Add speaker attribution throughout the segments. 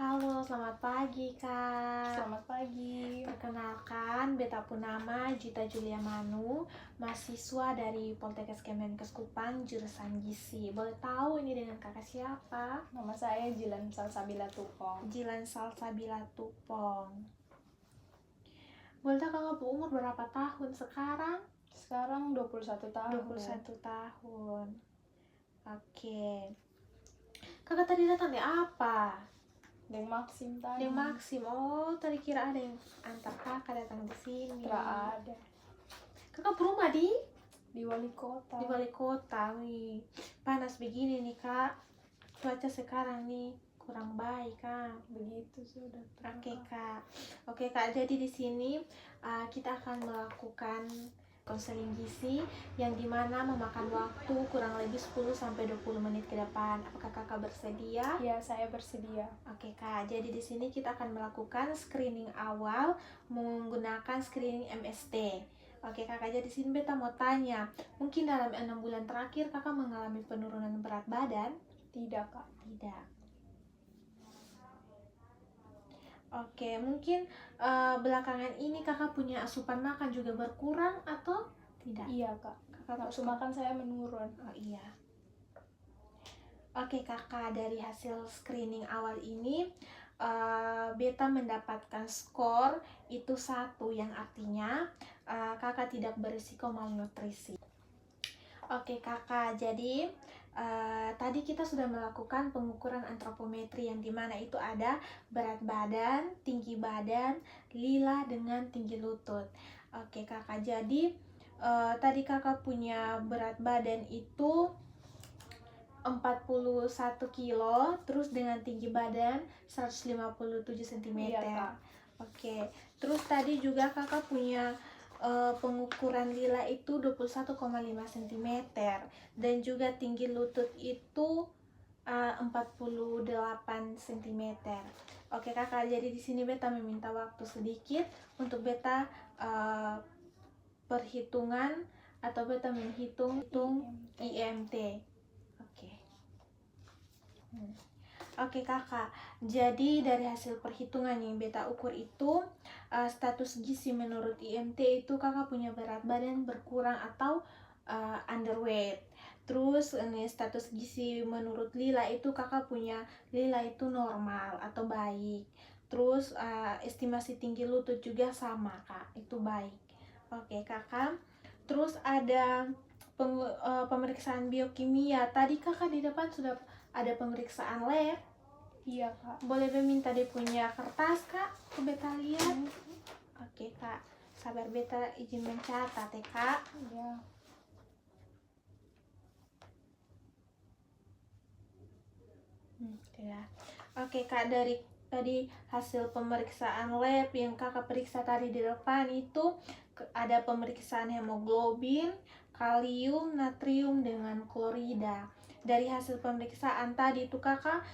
Speaker 1: Halo, selamat pagi Kak.
Speaker 2: Selamat pagi.
Speaker 1: Perkenalkan, beta pun nama Gita Julia Manu, mahasiswa dari Poltekkes Kemenkes Kupang, jurusan Gizi. Boleh tahu ini dengan kakak siapa?
Speaker 2: Nama saya Jilan Salsabila Tupong.
Speaker 1: Jilan Salsabila Tupong. Boleh tahu kakak berumur berapa tahun sekarang?
Speaker 2: Sekarang 21 tahun.
Speaker 1: 21 tahun. Oke. Kakak tadi datang di apa?
Speaker 2: Deng Maxim tadi.
Speaker 1: Deng Maxim. Oh, tadi kira ada yang antar kakak datang di sini.
Speaker 2: Tidak ada.
Speaker 1: Kakak berumah di
Speaker 2: Wali Kota.
Speaker 1: di Wali Kota. Wih, panas begini nih kak. Cuaca sekarang nih kurang baik kak.
Speaker 2: Begitu sudah.
Speaker 1: Oke kak. Jadi di sini kita akan melakukan konseling gizi yang dimana memakan waktu kurang lebih 10-20 menit ke depan. Apakah kakak bersedia?
Speaker 2: Ya, saya bersedia.
Speaker 1: Oke kak, jadi di sini kita akan melakukan screening awal menggunakan screening MST. Oke kakak, jadi di sini beta mau tanya, mungkin dalam 6 bulan terakhir kakak mengalami penurunan berat badan?
Speaker 2: Tidak, Kak.
Speaker 1: Tidak. Oke, mungkin belakangan ini kakak punya asupan makan juga berkurang atau tidak?
Speaker 2: Iya, Kak. Nafsu makan saya menurun.
Speaker 1: Oh iya. Oke kakak, dari hasil screening awal ini beta mendapatkan skor itu 1, yang artinya kakak tidak berisiko malnutrisi. Oke kakak, jadi tadi kita sudah melakukan pengukuran antropometri yang dimana itu ada berat badan, tinggi badan, lila dengan tinggi lutut. Oke kakak, jadi tadi kakak punya berat badan itu 41 kilo, terus dengan tinggi badan 157 cm.
Speaker 2: Iya, Kak.
Speaker 1: Oke, terus tadi juga kakak punya pengukuran lila itu 21,5 cm dan juga tinggi lutut itu 48 cm. Oke kakak, jadi di sini beta meminta waktu sedikit untuk beta perhitungan atau beta menghitung IMT. Oke kakak, jadi dari hasil perhitungan yang beta ukur itu status gizi menurut IMT itu kakak punya berat badan berkurang atau underweight. Terus ini status gizi menurut lila itu kakak punya lila itu normal atau baik. Terus estimasi tinggi lutut juga sama kak, itu baik. Oke kakak, terus ada pemeriksaan biokimia. Tadi kakak di depan sudah ada pemeriksaan lab.
Speaker 2: Iya, Kak.
Speaker 1: Boleh meminta dia punya kertas kak ke beta lihat? Oke kak, sabar beta izin mencatat ya kak.
Speaker 2: Iya.
Speaker 1: Tidak. Oke kak, dari tadi hasil pemeriksaan lab yang kakak periksa tadi di depan itu ada pemeriksaan hemoglobin, kalium, natrium dengan klorida. Dari hasil pemeriksaan tadi itu kakak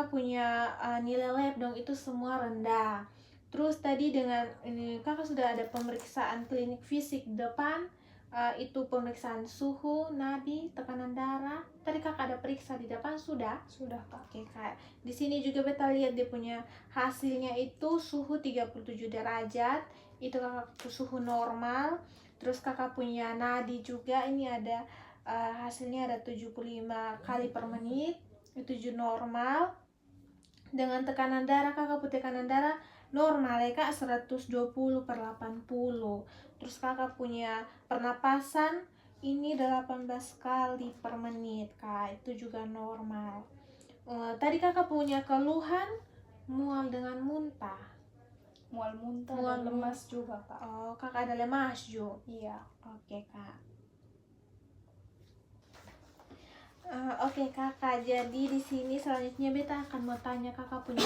Speaker 1: punya nilai lab dong itu semua rendah. Terus tadi dengan ini kakak sudah ada pemeriksaan klinik fisik di depan, itu pemeriksaan suhu, nadi, tekanan darah. Tadi kakak ada periksa di depan sudah?
Speaker 2: Sudah, Kak.
Speaker 1: Oke kak, di sini juga beta lihat dia punya hasilnya itu suhu 37 derajat, itu kakak suhu normal. Terus kakak punya nadi juga, ini ada hasilnya ada 75 kali per menit, itu normal. Dengan tekanan darah, kakak punya tekanan darah normal ya kak, 120/80. Terus kakak punya pernapasan ini 18 kali per menit kak, itu juga normal. Tadi kakak punya keluhan mual dengan muntah.
Speaker 2: Mual muntah dan lemas juga, Kak.
Speaker 1: Oh, kakak ada lemas juga.
Speaker 2: Iya.
Speaker 1: Oke kak. Oke kakak, jadi di sini selanjutnya beta akan mau tanya kakak punya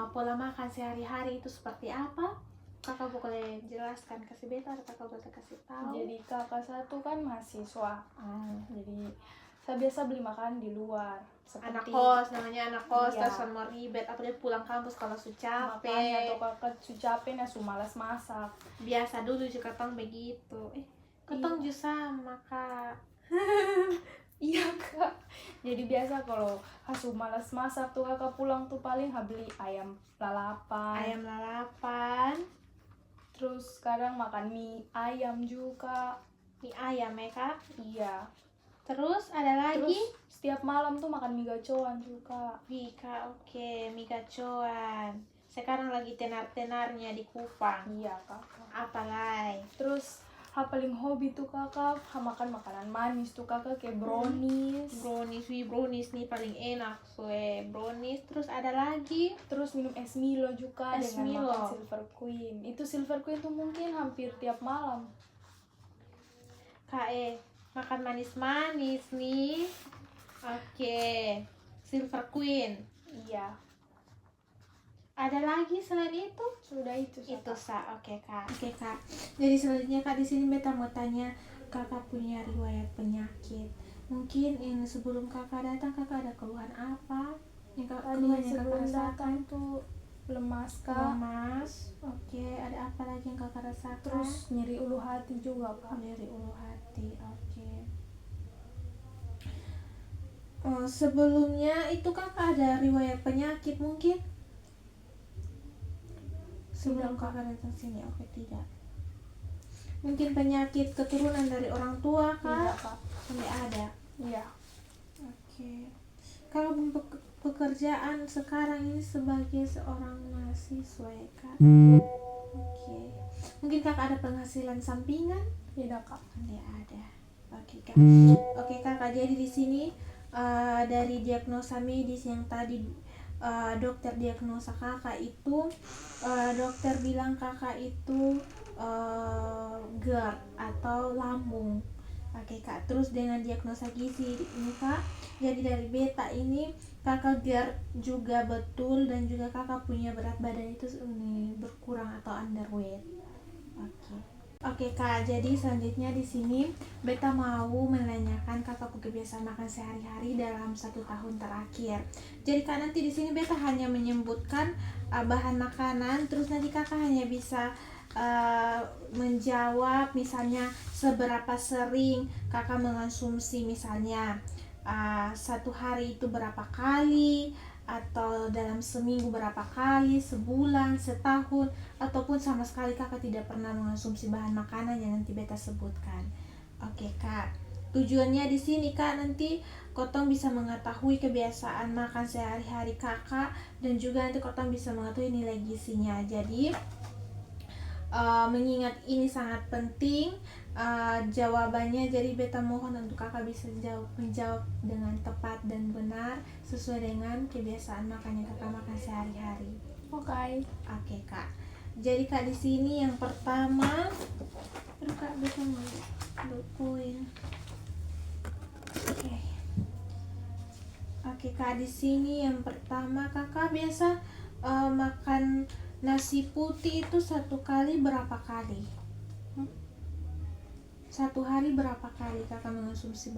Speaker 1: pola makan sehari-hari itu seperti apa? Kakak boleh jelaskan kasih beta atau kakak boleh kasih tahu?
Speaker 2: Jadi kakak satu kan mahasiswa. Jadi saya biasa beli makan di luar.
Speaker 1: Anak kos, namanya anak kos,
Speaker 2: Iya.
Speaker 1: terus mau ribet, apalagi pulang kampus kalau su
Speaker 2: Makanya
Speaker 1: capek.
Speaker 2: atau kakak su capek nah su malas masak.
Speaker 1: Biasa dulu juga ketong begitu. Ketong juga sama kak.
Speaker 2: Iya kak, jadi biasa kalau hasu malas masak tuh kakak pulang tuh paling beli ayam lalapan.
Speaker 1: Ayam lalapan,
Speaker 2: Terus kadang makan mie ayam juga.
Speaker 1: mie ayam ya kak.
Speaker 2: Iya.
Speaker 1: Terus ada lagi?
Speaker 2: Terus setiap malam tuh makan mie gacoan juga.
Speaker 1: Mie kak, oke, mie gacoan. Sekarang lagi tenar-tenarnya di Kupang.
Speaker 2: Iya kakak.
Speaker 1: Apalagi?
Speaker 2: Terus paling hobi tuh kakak makan makanan manis tuh kakak kayak brownies.
Speaker 1: Brownies nih paling enak, brownies. Terus ada lagi?
Speaker 2: Terus minum es Milo juga
Speaker 1: Es
Speaker 2: dengan
Speaker 1: Milo.
Speaker 2: makan Silver Queen. Itu Silver Queen tuh mungkin hampir tiap malam.
Speaker 1: Kak makan manis-manis nih. Oke, Silver Queen.
Speaker 2: Iya.
Speaker 1: Ada lagi selain itu?
Speaker 2: Sudah itu
Speaker 1: Itu oke kak. Jadi selanjutnya kak di sini beta mau tanya, kakak punya riwayat penyakit. Mungkin ini sebelum kakak datang kakak ada keluhan apa? Yang keluhan yang kakak rasakan?
Speaker 2: tuh lemas kak.
Speaker 1: Lemas. Oke, ada apa lagi yang kakak rasakan?
Speaker 2: Terus nyeri ulu hati juga kak.
Speaker 1: nyeri ulu hati. Oke. Oh, sebelumnya itu kakak ada riwayat penyakit mungkin? Sebelum kakak datang sini, oke tidak. Mungkin penyakit keturunan dari orang tua
Speaker 2: Iya
Speaker 1: kak?
Speaker 2: kak.
Speaker 1: Sampai ada.
Speaker 2: Iya.
Speaker 1: Oke. Kalau pekerjaan sekarang ini sebagai seorang mahasiswa ya kak? Oke. Mungkin kakak ada penghasilan sampingan?
Speaker 2: Tidak kak.
Speaker 1: Tidak ada. Oke kak. Oke kakak, jadi di sini dari diagnosa medis yang tadi dokter diagnosa kakak itu, dokter bilang kakak itu GERD atau lambung. Oke kak, terus dengan diagnosa gizi ini kak, jadi dari beta ini kakak GERD juga betul, dan juga kakak punya berat badan itu berkurang atau underweight. Oke kak, jadi selanjutnya di sini beta mau menanyakan kakak kebiasaan makan sehari-hari dalam 1 tahun terakhir. Jadi kak, nanti di sini beta hanya menyebutkan bahan makanan, terus nanti kakak hanya bisa menjawab misalnya seberapa sering kakak mengonsumsi, misalnya 1 hari itu berapa kali, atau dalam seminggu berapa kali, sebulan, setahun, ataupun sama sekali kakak tidak pernah mengonsumsi bahan makanan yang nanti beta sebutkan. Oke kak, tujuannya di sini kak, nanti kotong bisa mengetahui kebiasaan makan sehari-hari kakak, dan juga nanti kotong bisa mengetahui nilai gizinya. Jadi mengingat ini sangat penting jawabannya, jadi beta mohon untuk kakak bisa menjawab dengan tepat dan benar sesuai dengan kebiasaan makan yang kakak makan sehari-hari. Oke kak. Jadi kak, di sini yang pertama, aduh kak, beta mau lupain. Oke kak, di sini yang pertama kakak biasa makan nasi putih itu 1 kali berapa kali? 1 hari berapa kali kakak mengonsumsi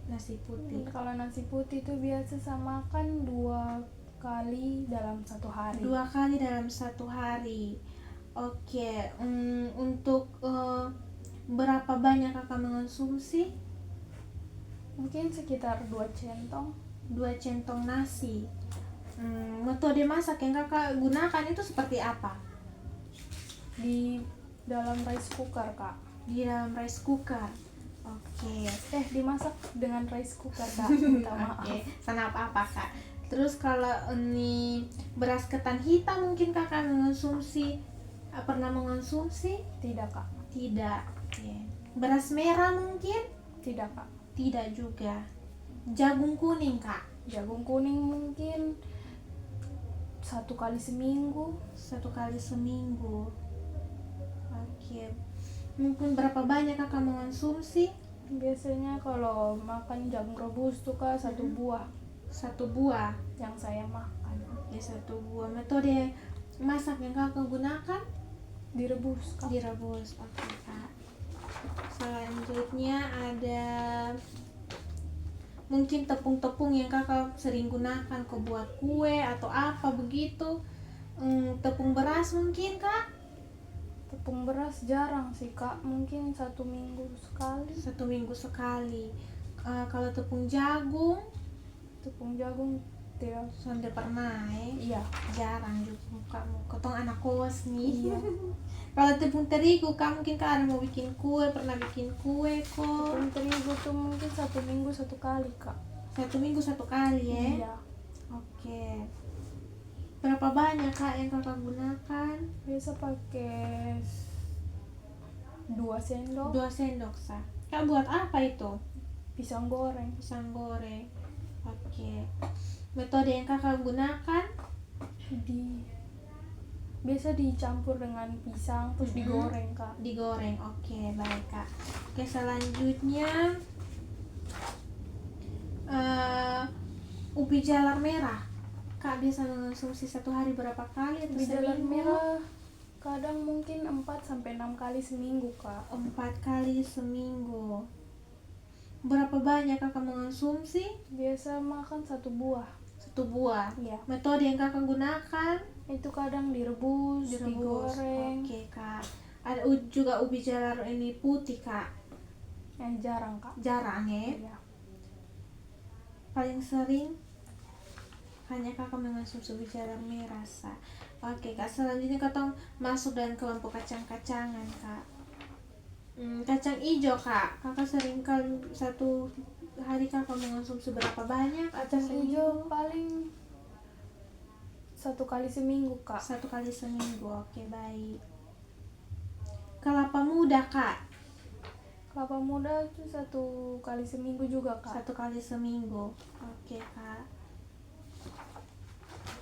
Speaker 1: nasi putih?
Speaker 2: Kalau nasi putih itu biasa saya makan 2 kali dalam 1 hari.
Speaker 1: 2 kali dalam 1 hari. Oke, untuk berapa banyak kakak mengonsumsi?
Speaker 2: Mungkin sekitar 2 centong.
Speaker 1: 2 centong nasi. Metode masak yang kakak gunakan itu seperti apa?
Speaker 2: Di dalam rice cooker kak.
Speaker 1: Di dalam rice cooker. Oke.
Speaker 2: Dimasak dengan rice cooker kak. Minta maaf.
Speaker 1: Oke, sana apa kak? Terus kalau ini beras ketan hitam mungkin kakak pernah mengonsumsi?
Speaker 2: Tidak kak.
Speaker 1: Tidak. Oke. Beras merah mungkin?
Speaker 2: Tidak kak.
Speaker 1: Tidak juga. Jagung kuning kak?
Speaker 2: Jagung kuning mungkin 1 kali seminggu.
Speaker 1: 1 kali seminggu. Oke. Mungkin berapa banyak kakak mengonsumsi?
Speaker 2: Biasanya kalau makan jagung rebus tuh kak 1 buah
Speaker 1: 1 buah
Speaker 2: yang saya makan.
Speaker 1: Oke, 1 buah. Metode masak yang kakak gunakan?
Speaker 2: Direbus kak.
Speaker 1: Direbus. Oke kak. Selanjutnya ada mungkin tepung-tepung yang kakak sering gunakan ke buat kue atau apa begitu. Tepung beras mungkin kak?
Speaker 2: Tepung beras jarang sih kak, mungkin 1 minggu sekali.
Speaker 1: 1 minggu sekali. Kalau tepung jagung,
Speaker 2: Tepung jagung tidak.
Speaker 1: sonde pernah
Speaker 2: Iya.
Speaker 1: jarang juga kamu. Ketong anak kos nih.
Speaker 2: Iya.
Speaker 1: Kalau tepung terigu, kamu mungkin kan ada mau bikin kue, pernah bikin kue kok.
Speaker 2: Tepung terigu tuh mungkin 1 minggu 1 kali kak.
Speaker 1: 1 minggu 1 kali ya.
Speaker 2: Iya.
Speaker 1: Oke. Berapa banyak kak yang kakak gunakan?
Speaker 2: Biasa pakai 2 sendok.
Speaker 1: 2 sendok sah. Kak buat apa itu?
Speaker 2: Pisang goreng.
Speaker 1: Pisang goreng. Oke. Metode yang kakak gunakan?
Speaker 2: Biasa dicampur dengan pisang terus digoreng kak.
Speaker 1: Digoreng. Oke, baik kak. Oke, selanjutnya ubi jalar merah. Kak biasa mengonsumsi 1 hari berapa kali atau
Speaker 2: Ubi jalar
Speaker 1: seminggu?
Speaker 2: merah kadang mungkin 4-6 kali seminggu kak.
Speaker 1: 4 kali seminggu. Berapa banyak kakak mengonsumsi?
Speaker 2: Biasa makan 1 buah.
Speaker 1: 1 buah.
Speaker 2: Iya.
Speaker 1: Metode yang kakak gunakan?
Speaker 2: Itu kadang direbus, digoreng.
Speaker 1: Oke kak. Ada juga ubi jalar ini putih kak.
Speaker 2: Yang jarang kak.
Speaker 1: Jarang ya.
Speaker 2: Iya.
Speaker 1: Paling sering hanya kakak mengonsumsi ubi jalar merah sah. Oke kak, selanjutnya kita masuk dan kelompok kacang-kacangan kak. Kacang hijau kak, kakak sering kali 1 hari kakak mengonsumsi berapa banyak atau
Speaker 2: Kacang hijau paling 1 kali seminggu kak.
Speaker 1: 1 kali seminggu. Oke baik. Kelapa muda kak,
Speaker 2: Kelapa muda itu 1 kali seminggu juga kak.
Speaker 1: 1 kali seminggu. Oke kak.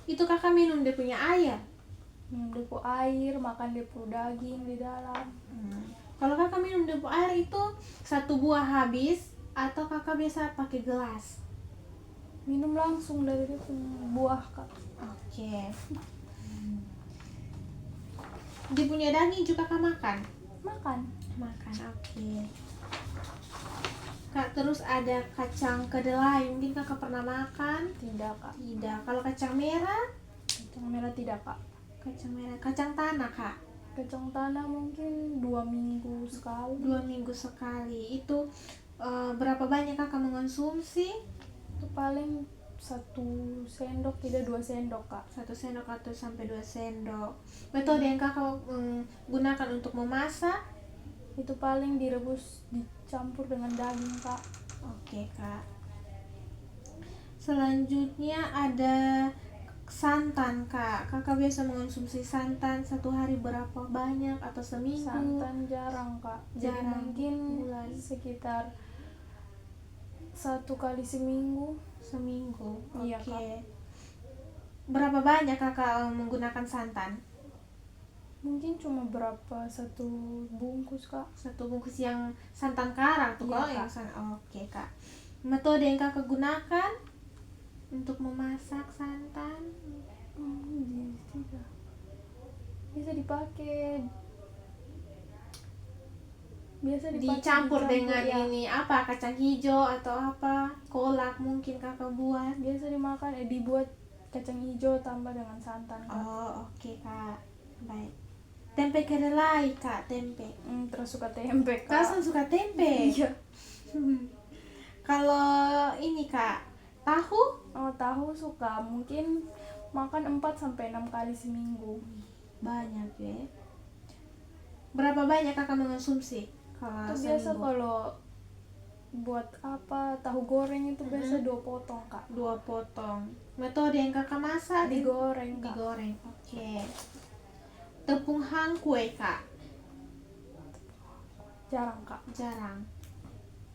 Speaker 1: Itu kakak minum dia punya air?
Speaker 2: Minum depo air, makan depo daging di dalam.
Speaker 1: Kalau kakak minum depo air itu 1 buah habis atau kakak biasa pakai gelas?
Speaker 2: Minum langsung dari depo buah kak.
Speaker 1: Oke. Dia punya daging juga kakak makan?
Speaker 2: Makan.
Speaker 1: Oke kak. Terus ada kacang kedelai, mungkin kakak pernah makan?
Speaker 2: Tidak kak.
Speaker 1: Tidak. Kalau kacang merah?
Speaker 2: Kacang merah tidak kak.
Speaker 1: Kacang merah. Kacang tanah kak?
Speaker 2: Kacang tanah mungkin 2 minggu sekali.
Speaker 1: 2 minggu sekali. Itu berapa banyak kakak mengonsumsi?
Speaker 2: Itu paling 1 sendok tidak 2 sendok kak.
Speaker 1: 1 sendok atau sampai 2 sendok. Metode yang kakak gunakan untuk memasak?
Speaker 2: Itu paling direbus dicampur dengan daging kak.
Speaker 1: Oke kak. Selanjutnya ada santan kak. Kakak biasa mengonsumsi santan 1 hari berapa banyak atau seminggu?
Speaker 2: Santan jarang kak. Jadi
Speaker 1: Jarang.
Speaker 2: mungkin
Speaker 1: Bulan.
Speaker 2: sekitar 1 kali seminggu.
Speaker 1: Seminggu.
Speaker 2: Iya,
Speaker 1: Oke.
Speaker 2: Kak.
Speaker 1: Berapa banyak kakak menggunakan santan?
Speaker 2: Mungkin cuma berapa 1 bungkus kak.
Speaker 1: 1 bungkus yang santan karang tuh.
Speaker 2: Iya,
Speaker 1: Kalau
Speaker 2: Kak.
Speaker 1: yang Oke kak. Metode yang kakak gunakan untuk memasak santan?
Speaker 2: Tidak. Bisa dipakai.
Speaker 1: Dicampur dengan
Speaker 2: ya.
Speaker 1: ini apa, kacang hijau atau apa, kolak mungkin kakak buat?
Speaker 2: Biasa dibuat kacang hijau tambah dengan santan kak.
Speaker 1: Oke kak. Baik. Tempe kedelai kak, tempe.
Speaker 2: Terus suka tempe kak.
Speaker 1: Kak suka tempe?
Speaker 2: Iya.
Speaker 1: Kalau ini kak, tahu?
Speaker 2: Tahu suka, mungkin makan 4-6 kali seminggu.
Speaker 1: Banyak ya. Berapa banyak kakak mengonsumsi?
Speaker 2: Itu biasa kalau buat apa tahu goreng itu biasa 2 potong kak.
Speaker 1: 2 potong. Metode yang kakak masak?
Speaker 2: Digoreng kak.
Speaker 1: Digoreng. Oke. Tepung hangkue kak?
Speaker 2: Jarang kak.
Speaker 1: Jarang.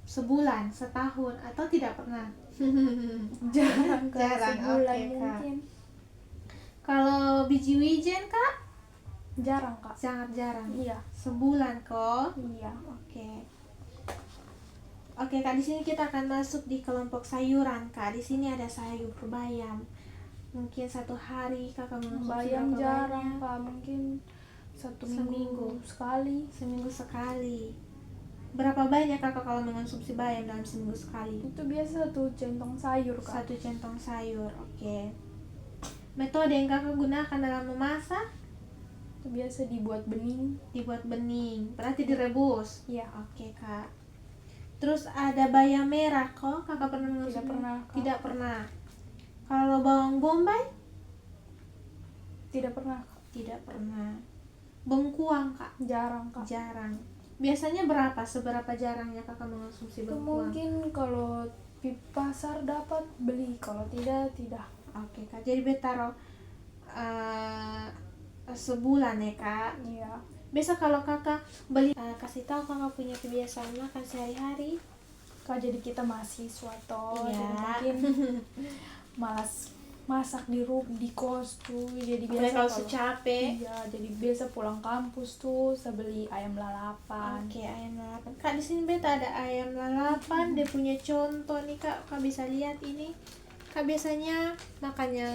Speaker 1: Sebulan, setahun, atau tidak pernah?
Speaker 2: Jarang kak.
Speaker 1: Jarang.
Speaker 2: Sebulan
Speaker 1: Oke, Kak.
Speaker 2: mungkin.
Speaker 1: Kalau biji wijen kak?
Speaker 2: Jarang kak.
Speaker 1: Sangat jarang.
Speaker 2: Iya.
Speaker 1: Sebulan kok.
Speaker 2: Iya.
Speaker 1: Oke kak, di sini kita akan masuk di kelompok sayuran kak. Di sini ada sayur bayam. Mungkin 1 hari kakak mengonsumsi
Speaker 2: Bayam
Speaker 1: berapa
Speaker 2: jarang
Speaker 1: banyak?
Speaker 2: kak, mungkin 1
Speaker 1: Seminggu.
Speaker 2: minggu sekali.
Speaker 1: Seminggu sekali. Berapa banyak kakak kalau mengonsumsi bayam dalam seminggu sekali?
Speaker 2: Itu biasa 1 centong sayur kak.
Speaker 1: 1 centong sayur. Oke. Metode yang kakak gunakan dalam memasak?
Speaker 2: Itu biasa dibuat bening.
Speaker 1: Dibuat bening, berarti direbus.
Speaker 2: Iya.
Speaker 1: Oke kak. Terus ada bayam merah kok, kakak pernah mengonsumsi?
Speaker 2: Tidak pernah, Kak.
Speaker 1: Tidak pernah. Kalau bawang bombay?
Speaker 2: Tidak pernah, Kak.
Speaker 1: Tidak pernah. Bengkuang kak?
Speaker 2: Jarang, Kak.
Speaker 1: Jarang. Biasanya berapa? Seberapa jarangnya kakak mengonsumsi
Speaker 2: Itu
Speaker 1: bengkuang?
Speaker 2: mungkin kalau di pasar dapat beli, kalau tidak, tidak.
Speaker 1: Oke kak, jadi beta taruh sebulan ya kak.
Speaker 2: Iya.
Speaker 1: Biasa kalau kakak beli, kasih tahu kakak punya kebiasaan makan sehari-hari.
Speaker 2: Kak, jadi kita mahasiswa toh,
Speaker 1: Iya.
Speaker 2: jadi mungkin malas masak di kos tuh, jadi
Speaker 1: Apalagi
Speaker 2: biasa
Speaker 1: kalau capek.
Speaker 2: iya, jadi biasa pulang kampus tuh saya beli ayam lalapan.
Speaker 1: Oke, ayam lalapan. Kak, di sini beta ada ayam lalapan, dia punya contoh nih kak. Kak bisa lihat ini. Kak biasanya makannya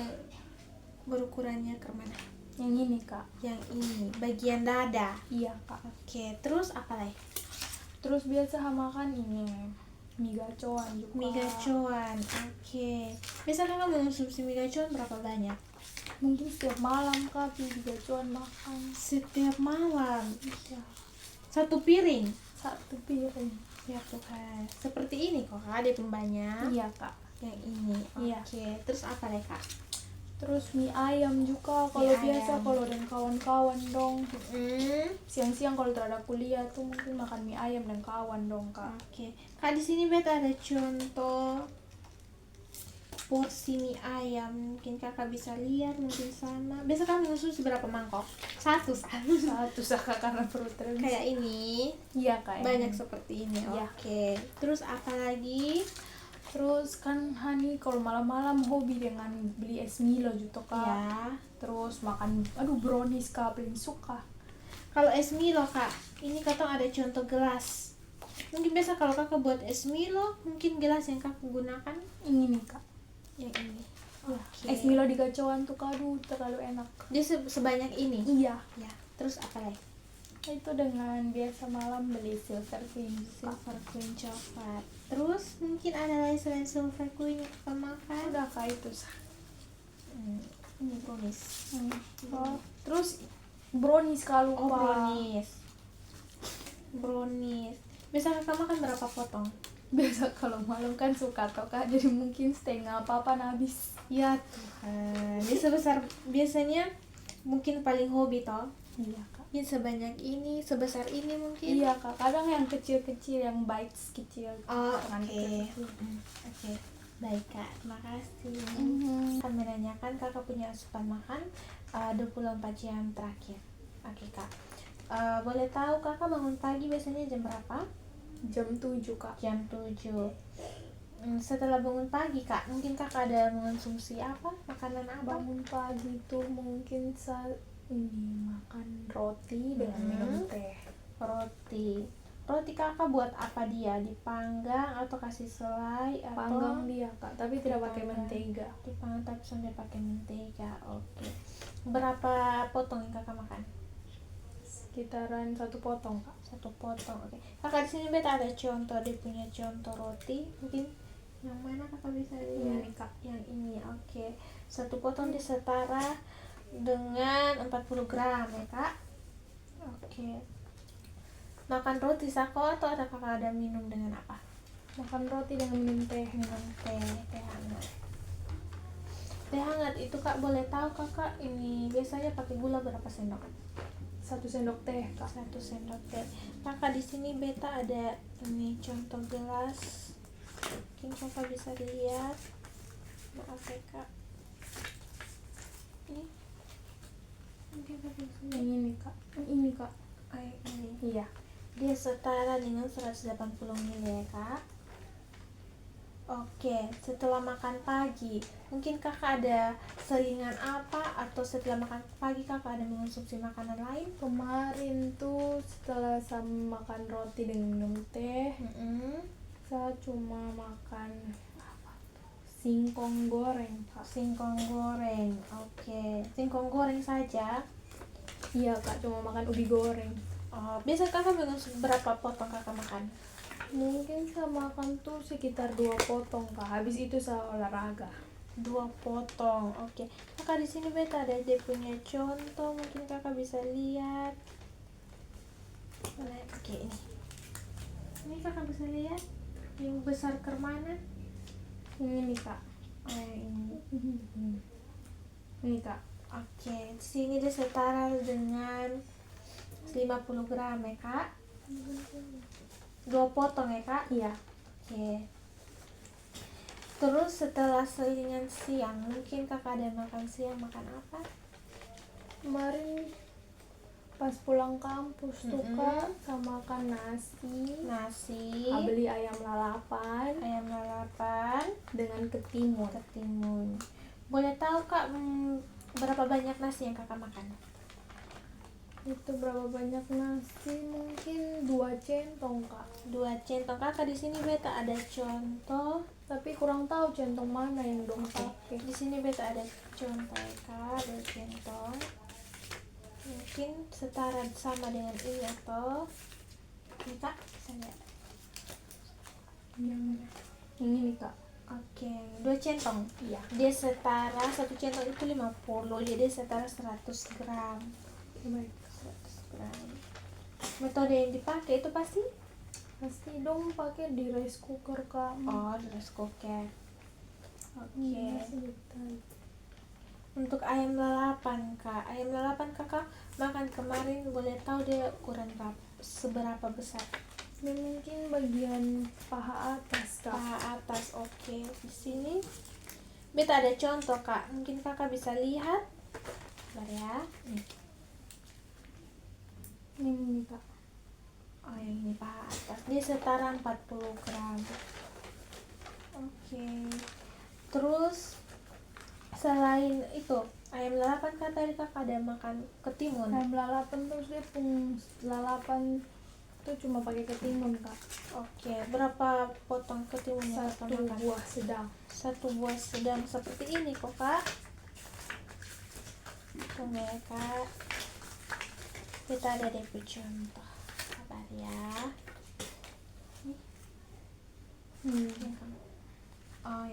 Speaker 1: berukurannya ke mana?
Speaker 2: Yang ini, Kak.
Speaker 1: Yang ini, bagian dada.
Speaker 2: Iya, Kak.
Speaker 1: Oke, terus apa lagi?
Speaker 2: Terus biasa makan ini mie gacoan juga.
Speaker 1: Mie gacoan. Oke. Biasa kakak mengonsumsi mie gacoan berapa banyak?
Speaker 2: Mungkin setiap malam, Kak, mie gacoan makan.
Speaker 1: Setiap malam.
Speaker 2: Iya.
Speaker 1: Satu piring.
Speaker 2: Satu piring.
Speaker 1: Ya Tuhan. Seperti ini kok kak, dia pun banyak.
Speaker 2: Iya, Kak.
Speaker 1: Yang ini.
Speaker 2: Iya.
Speaker 1: Oke. Terus apa lagi kak?
Speaker 2: Terus mie ayam juga kalau
Speaker 1: Mie
Speaker 2: biasa
Speaker 1: ayam.
Speaker 2: kalau dan kawan-kawan dong.
Speaker 1: Hmm.
Speaker 2: Siang-siang kalau tidak ada kuliah tuh mungkin makan mie ayam dan kawan dong, Kak.
Speaker 1: Oke. Kak di sini beta ada contoh porsi mie ayam. Mungkin kakak bisa lihat, mungkin sama. Biasa kamu mengonsumsi berapa mangkok? Satu.
Speaker 2: Satu saka karena perut terus.
Speaker 1: Kayak ini.
Speaker 2: Iya, Kak.
Speaker 1: Banyak seperti ini.
Speaker 2: Iya.
Speaker 1: Oke. Terus apa lagi?
Speaker 2: Terus kan Hani kalau malam-malam hobi dengan beli es Milo gitu, Kak.
Speaker 1: Ya.
Speaker 2: Terus makan brownies, Kak, paling suka.
Speaker 1: Kalau es Milo kak, ini katong ada contoh gelas. Mungkin biasa kalau kakak buat es Milo, mungkin gelas yang kakak gunakan
Speaker 2: Ini nih, Kak.
Speaker 1: yang ini.
Speaker 2: Ya,
Speaker 1: Oke.
Speaker 2: es Milo di gacoan tuh, Kak, aduh, terlalu enak.
Speaker 1: Dia sebanyak ini.
Speaker 2: Iya.
Speaker 1: Ya. Terus apa lagi?
Speaker 2: Itu dengan biasa malam beli silver queen, Kak.
Speaker 1: Silver Queen coklat. Terus mungkin ada lagi selain Silver Queen yang kakak makan.
Speaker 2: Udah, Kak, itu.
Speaker 1: Ini brownies.
Speaker 2: Oh, terus brownies kalau
Speaker 1: Oh, brownies. Brownies. Biasa kakak makan berapa potong?
Speaker 2: biasa kalau malam kan suka toh, Kak, jadi mungkin setengah apa habis.
Speaker 1: Ya Tuhan. Dia sebesar biasanya mungkin paling hobi toh.
Speaker 2: Iya, Kak.
Speaker 1: Mungkin sebanyak ini, sebesar ini mungkin.
Speaker 2: Iya, Kak, kadang yang kecil-kecil, yang bites kecil.
Speaker 1: Oh,
Speaker 2: Tangan
Speaker 1: oke.
Speaker 2: kecil-kecil.
Speaker 1: Oke. Baik kak, terima kasih.
Speaker 2: Mhm.
Speaker 1: Akan menanyakan kakak punya asupan makan 24 jam terakhir. Oke kak. Boleh tahu kakak bangun pagi biasanya jam berapa?
Speaker 2: Jam 7, Kak.
Speaker 1: Jam 7. Setelah bangun pagi kak, mungkin kakak ada mengonsumsi apa? Makanan apa?
Speaker 2: Bangun pagi tuh mungkin ini makan roti dengan minum teh.
Speaker 1: Roti. Roti kakak buat apa dia? Dipanggang atau kasih selai atau
Speaker 2: Panggang dia, Kak, tapi tidak pakai
Speaker 1: Dipanggang.
Speaker 2: mentega.
Speaker 1: dipanggang tapi sambil pakai mentega. Oke. Berapa potong yang kakak makan?
Speaker 2: Sekitaran 1 potong, Kak.
Speaker 1: 1 potong. Oke. Kakak di sini beta ada contoh, dia punya contoh roti. Mungkin yang mana kakak bisa lihat?
Speaker 2: Ini, Kak.
Speaker 1: Yang ini. Oke. 1 potong disetara dengan 40 gram ya kak. Oke. Makan roti sako atau ada kakak ada minum dengan apa?
Speaker 2: Makan roti dengan minum teh.
Speaker 1: Minum teh hangat. Teh hangat itu kak, boleh tahu kakak ini biasanya pakai gula berapa sendok?
Speaker 2: 1 sendok teh, Kak.
Speaker 1: 1 sendok teh. Kakak di sini beta ada ini contoh gelas. Mungkin kakak bisa lihat. Maaf ya kak. Ini. Mungkin kakak bisa lihat.
Speaker 2: Yang ini, Kak. Yang ini, Kak.
Speaker 1: Ini.
Speaker 2: Iya.
Speaker 1: Dia setara dengan 180 ml ya kak. Oke, setelah makan pagi, mungkin kakak ada selingan apa atau setelah makan pagi kakak ada mengonsumsi makanan lain?
Speaker 2: Kemarin tuh setelah saya makan roti dengan minum teh, saya cuma makan singkong goreng, Kak.
Speaker 1: Singkong goreng. Oke, singkong goreng saja.
Speaker 2: Iya, Kak, cuma makan ubi goreng.
Speaker 1: Oh, biasa kakak mengonsumsi berapa potong kakak makan?
Speaker 2: Mungkin saya makan tuh sekitar 2 potong, Kak. Habis itu saya olahraga.
Speaker 1: 2 potong. Oke. Kakak di sini beta ada dia punya contoh, mungkin kakak bisa lihat. Oke, ini. Ini kakak bisa lihat yang besar ke mana?
Speaker 2: Ini kak.
Speaker 1: Oh, yang ini.
Speaker 2: Ini kak.
Speaker 1: Oke, di sini dia setara dengan 50 gram ya kak. 2 potong ya kak.
Speaker 2: Iya.
Speaker 1: Oke. Terus setelah selingan siang, mungkin kakak ada makan siang, makan apa?
Speaker 2: Kemarin pas pulang kampus tuh kak, sama makan
Speaker 1: Nasi,
Speaker 2: beli ayam lalapan
Speaker 1: ayam lalapan,
Speaker 2: dengan ketimun.
Speaker 1: ketimun. Boleh tahu kak berapa banyak nasi yang kakak makan?
Speaker 2: Itu berapa banyak nasi? Mungkin 2 centong kak.
Speaker 1: 2 centong. Kakak di sini beta ada contoh.
Speaker 2: Tapi kurang tahu centong mana yang dong
Speaker 1: Oke.
Speaker 2: pakai.
Speaker 1: Di sini beta ada contoh ya kak, 2 centong. Mungkin setara sama dengan ini atau ini kak, bisa lihat.
Speaker 2: Yang ini kak.
Speaker 1: Oke, 2 centong.
Speaker 2: Iya.
Speaker 1: Dia setara, 1 centong itu 50, jadi setara 100 gram.
Speaker 2: Baik.
Speaker 1: 100 gram. Metode yang dipakai itu pasti
Speaker 2: Dong pakai di rice cooker kak.
Speaker 1: rice cooker. Oke.
Speaker 2: Iya, sebentar.
Speaker 1: Untuk ayam lalapan kak, ayam lalapan kakak makan kemarin, boleh tahu dia ukuran seberapa besar?
Speaker 2: Ini mungkin bagian paha atas kak.
Speaker 1: Paha atas. Oke. Di sini beta ada contoh kak, mungkin kakak bisa lihat. Bentar ya.
Speaker 2: Ini kak.
Speaker 1: Oh yang ini paha atas, dia setara 40 gram. Oke. Terus selain itu ayam lalapan kan tadi kakak ada makan ketimun.
Speaker 2: Ayam lalapan terus dia pun lalapan tuh cuma pakai ketimun kak.
Speaker 1: Oke, berapa potong ketimun yang kakak
Speaker 2: 1
Speaker 1: makan?
Speaker 2: buah sedang.
Speaker 1: 1 buah sedang seperti ini kok kak. Tunggu ya kak, kita ada DP contoh. Sabar ya. Oh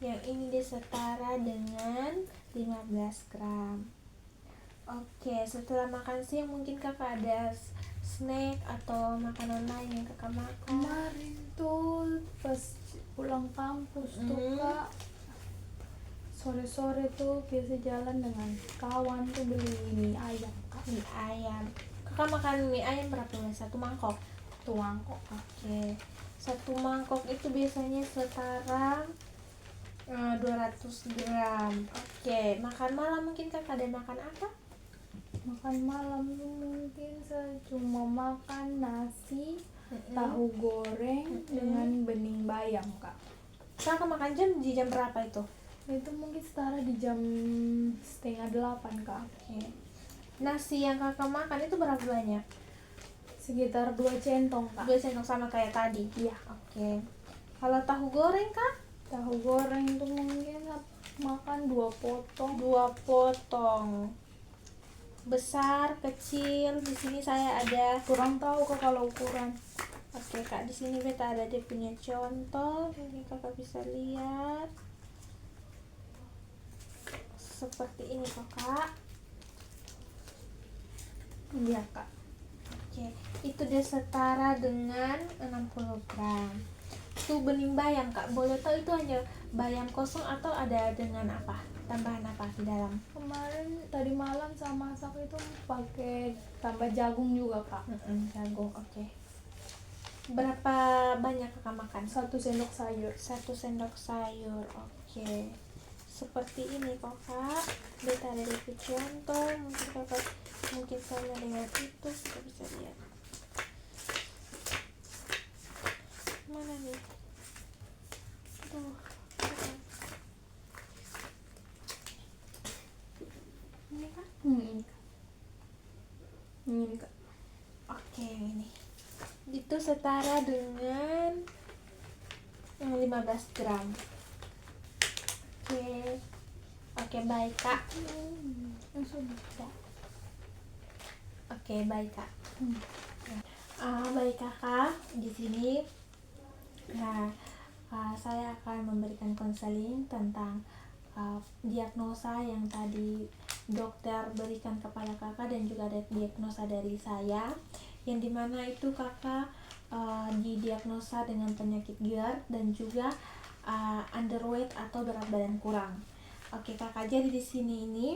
Speaker 1: yang ini dia setara dengan 15 gram. Oke, setelah makan siang mungkin kakak ada snack atau makanan lain yang kakak makan?
Speaker 2: Kemarin tuh pas pulang kampus tuh kak, sore-sore tuh biasa jalan dengan kawan tuh beli mie ayam kak.
Speaker 1: Mie ayam. Kakak makan mie ayam berapa? 1 mangkok?
Speaker 2: Tuang kok kak.
Speaker 1: Oke, 1 mangkok itu biasanya setara 200 gram. Oke, makan malam mungkin kakak ada makan apa?
Speaker 2: Makan malam tuh mungkin saya cuma makan nasi, tahu goreng dengan bening bayam kak.
Speaker 1: Kakak makan di jam berapa itu?
Speaker 2: Itu mungkin setara di jam 7:30 kak.
Speaker 1: Oke. Nasi yang kakak makan itu berapa banyak?
Speaker 2: Sekitar 2 centong kak.
Speaker 1: 2 sendok sama kayak tadi?
Speaker 2: Iya.
Speaker 1: Oke. Kalau tahu goreng kak?
Speaker 2: Tahu goreng tuh mungkin makan 2 potong.
Speaker 1: 2 potong. Besar, kecil. Di sini saya ada.
Speaker 2: Kurang tahu kak kalau ukuran.
Speaker 1: Oke kak, di sini beta ada dia punya contoh. Ini kakak bisa lihat. Seperti ini kok kak.
Speaker 2: Iya kak.
Speaker 1: Oke, itu dia setara dengan 60 gram. Itu bening bayam kak, boleh tahu itu hanya bayam kosong atau ada dengan apa? Tambahan apa di dalam?
Speaker 2: Kemarin tadi malam sama masak itu pakai tambah jagung juga kak.
Speaker 1: Jagung. Oke. Berapa banyak kakak makan?
Speaker 2: 1 sendok sayur.
Speaker 1: 1 sendok sayur. Oke. Seperti ini kok kak. Beta ada di contoh. Mungkin kakak sama dengan itu kita bisa lihat. Mana nih? Tuh. Ini kak?
Speaker 2: Ini kak.
Speaker 1: Oke, ini. Itu setara dengan 15 gram. Oke, baik kak. Oke, baik kak. Baik kakak, di sini saya akan memberikan konseling tentang diagnosa yang tadi dokter berikan kepada kakak dan juga ada diagnosa dari saya, yang dimana itu kakak didiagnosa dengan penyakit GERD dan juga underweight atau berat badan kurang. Oke kakak, jadi di sini ini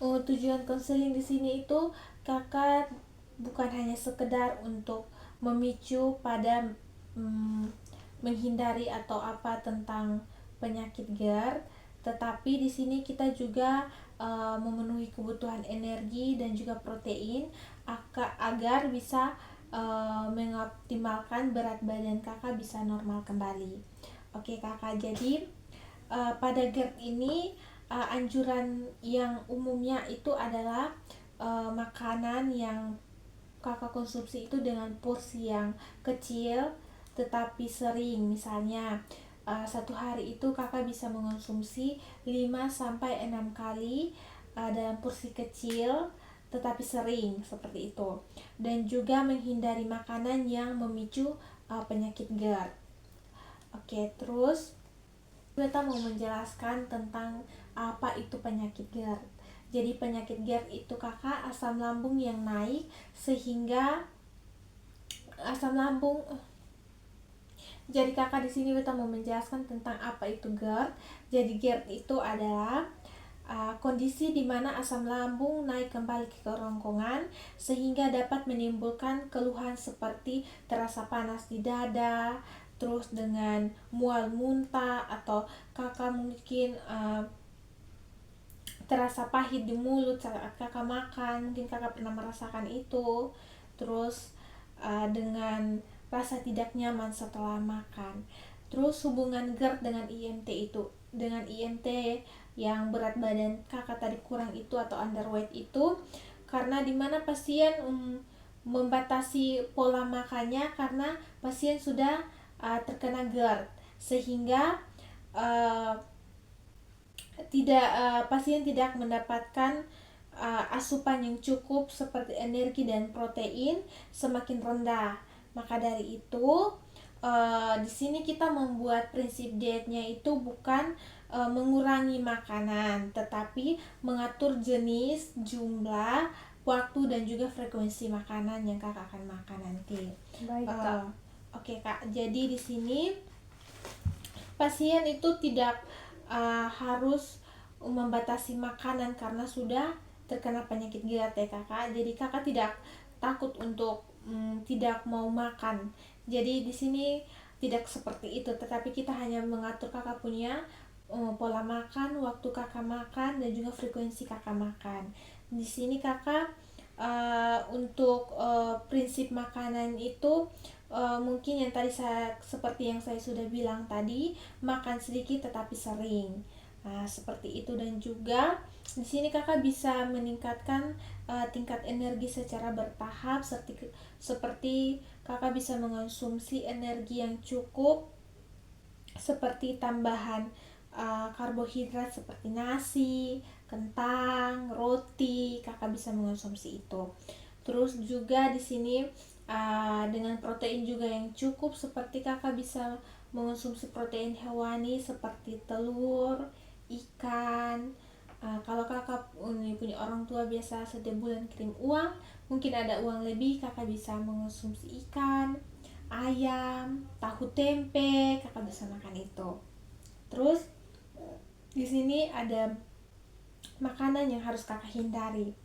Speaker 1: tujuan konseling di sini itu kakak bukan hanya sekedar untuk memicu pada menghindari atau apa tentang penyakit GERD, tetapi di sini kita juga memenuhi kebutuhan energi dan juga protein agar bisa mengoptimalkan berat badan kakak bisa normal kembali. Oke kakak, jadi pada GERD ini anjuran yang umumnya itu adalah makanan yang kakak konsumsi itu dengan porsi yang kecil tetapi sering. Misalnya satu hari itu kakak bisa mengonsumsi 5-6 kali dalam porsi kecil tetapi sering, seperti itu. Dan juga menghindari makanan yang memicu penyakit GERD. Oke, terus kita mau menjelaskan tentang apa itu penyakit GERD. Jadi penyakit GERD itu kakak asam lambung yang naik sehingga asam lambung. Jadi kakak di sini kita mau menjelaskan tentang apa itu GERD. Jadi GERD itu adalah kondisi di mana asam lambung naik kembali ke kerongkongan sehingga dapat menimbulkan keluhan seperti terasa panas di dada, terus dengan mual muntah, atau kakak mungkin terasa pahit di mulut saat kakak makan, mungkin kakak pernah merasakan itu. Terus dengan rasa tidak nyaman setelah makan. Terus hubungan GERD dengan IMT itu, dengan IMT yang berat badan kakak tadi kurang itu atau underweight itu, karena dimana pasien membatasi pola makannya karena pasien sudah terkena GERD, sehingga pasien tidak mendapatkan asupan yang cukup seperti energi dan protein semakin rendah. Maka dari itu di sini kita membuat prinsip dietnya itu bukan mengurangi makanan, tetapi mengatur jenis, jumlah, waktu dan juga frekuensi makanan yang kakak akan makan nanti.
Speaker 2: Baik kak.
Speaker 1: Oke kak, jadi di sini pasien itu tidak harus membatasi makanan karena sudah terkena penyakit GERD ya kakak. Jadi kakak tidak takut untuk tidak mau makan. Jadi di sini tidak seperti itu, tetapi kita hanya mengatur kakak punya pola makan, waktu kakak makan dan juga frekuensi kakak makan. Di sini kakak untuk prinsip makanan itu mungkin yang tadi seperti yang saya sudah bilang tadi, makan sedikit tetapi sering. Nah, seperti itu. Dan juga di sini kakak bisa meningkatkan tingkat energi secara bertahap, seperti kakak bisa mengonsumsi energi yang cukup seperti tambahan karbohidrat seperti nasi, kentang, roti, kakak bisa mengonsumsi itu. Terus juga di sini dengan protein juga yang cukup, seperti kakak bisa mengonsumsi protein hewani seperti telur, ikan. Kalau kakak punya orang tua biasa setiap bulan kirim uang, mungkin ada uang lebih, kakak bisa mengonsumsi ikan, ayam, tahu tempe, kakak bisa makan itu. Terus di sini ada makanan yang harus kakak hindari.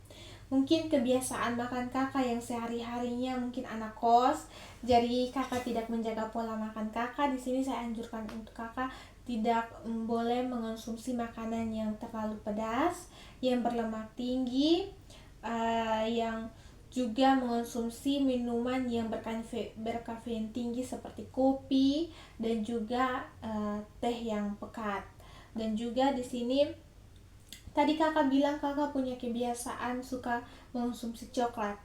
Speaker 1: Mungkin kebiasaan makan kakak yang sehari-harinya mungkin anak kos, jadi kakak tidak menjaga pola makan kakak. Di sini saya anjurkan untuk kakak tidak boleh mengonsumsi makanan yang terlalu pedas, yang berlemak tinggi, yang juga mengonsumsi minuman yang berkafein tinggi seperti kopi dan juga teh yang pekat. Dan juga di sini tadi kakak bilang kakak punya kebiasaan suka mengonsumsi coklat.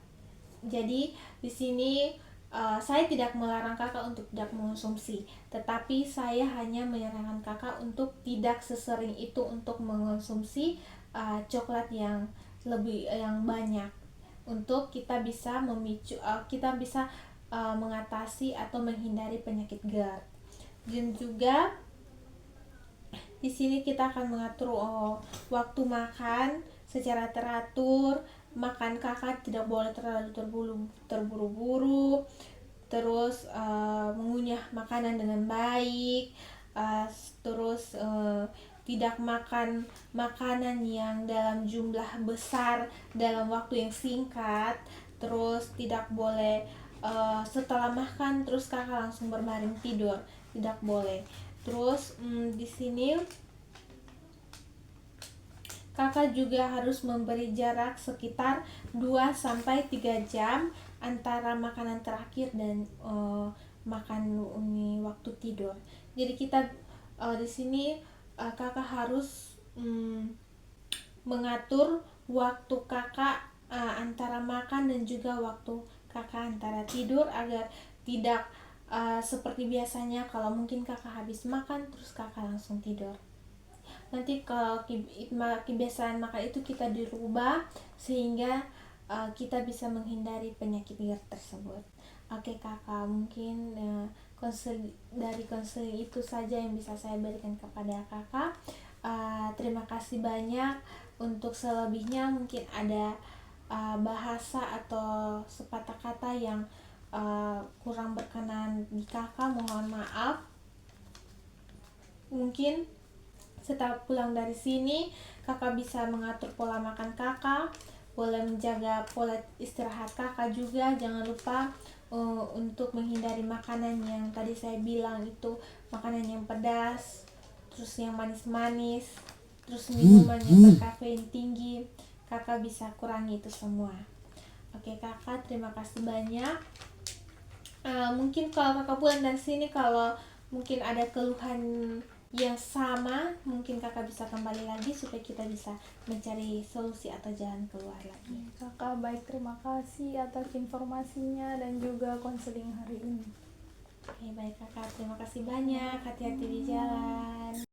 Speaker 1: Jadi di sini saya tidak melarang kakak untuk tidak mengonsumsi, tetapi saya hanya menyarankan kakak untuk tidak sesering itu untuk mengonsumsi coklat yang banyak, untuk kita bisa mengatasi atau menghindari penyakit GERD. Dan juga di sini kita akan mengatur waktu makan secara teratur. Makan kakak tidak boleh terlalu terburu-buru. terus mengunyah makanan dengan baik, terus tidak makan makanan yang dalam jumlah besar dalam waktu yang singkat, terus tidak boleh setelah makan terus kakak langsung berbaring tidur, tidak boleh. Terus di sini kakak juga harus memberi jarak sekitar 2-3 jam antara makanan terakhir dan makan waktu tidur. Jadi kita di sini kakak harus mengatur waktu kakak antara makan dan juga waktu kakak antara tidur agar tidak seperti biasanya kalau mungkin kakak habis makan terus kakak langsung tidur. Nanti kalau kebiasaan makan itu kita dirubah sehingga kita bisa menghindari penyakit GERD tersebut. Oke kakak, mungkin dari konseling itu saja yang bisa saya berikan kepada kakak. Terima kasih banyak. Untuk selebihnya mungkin ada bahasa atau sepatah kata yang kurang berkenan di kakak, mohon maaf. Mungkin setelah pulang dari sini kakak bisa mengatur pola makan kakak, boleh menjaga pola istirahat kakak juga. Jangan lupa untuk menghindari makanan yang tadi saya bilang itu, makanan yang pedas, terus yang manis-manis, terus minuman yang berkafein tinggi. Kakak bisa kurangi itu semua. Oke kakak, terima kasih banyak. Mungkin kalau kakak pulang dari sini, kalau mungkin ada keluhan yang sama, mungkin kakak bisa kembali lagi supaya kita bisa mencari solusi atau jalan keluar lagi.
Speaker 2: Kakak baik, terima kasih atas informasinya dan juga konseling hari ini.
Speaker 1: Oke baik kakak, terima kasih banyak. Hati-hati di jalan.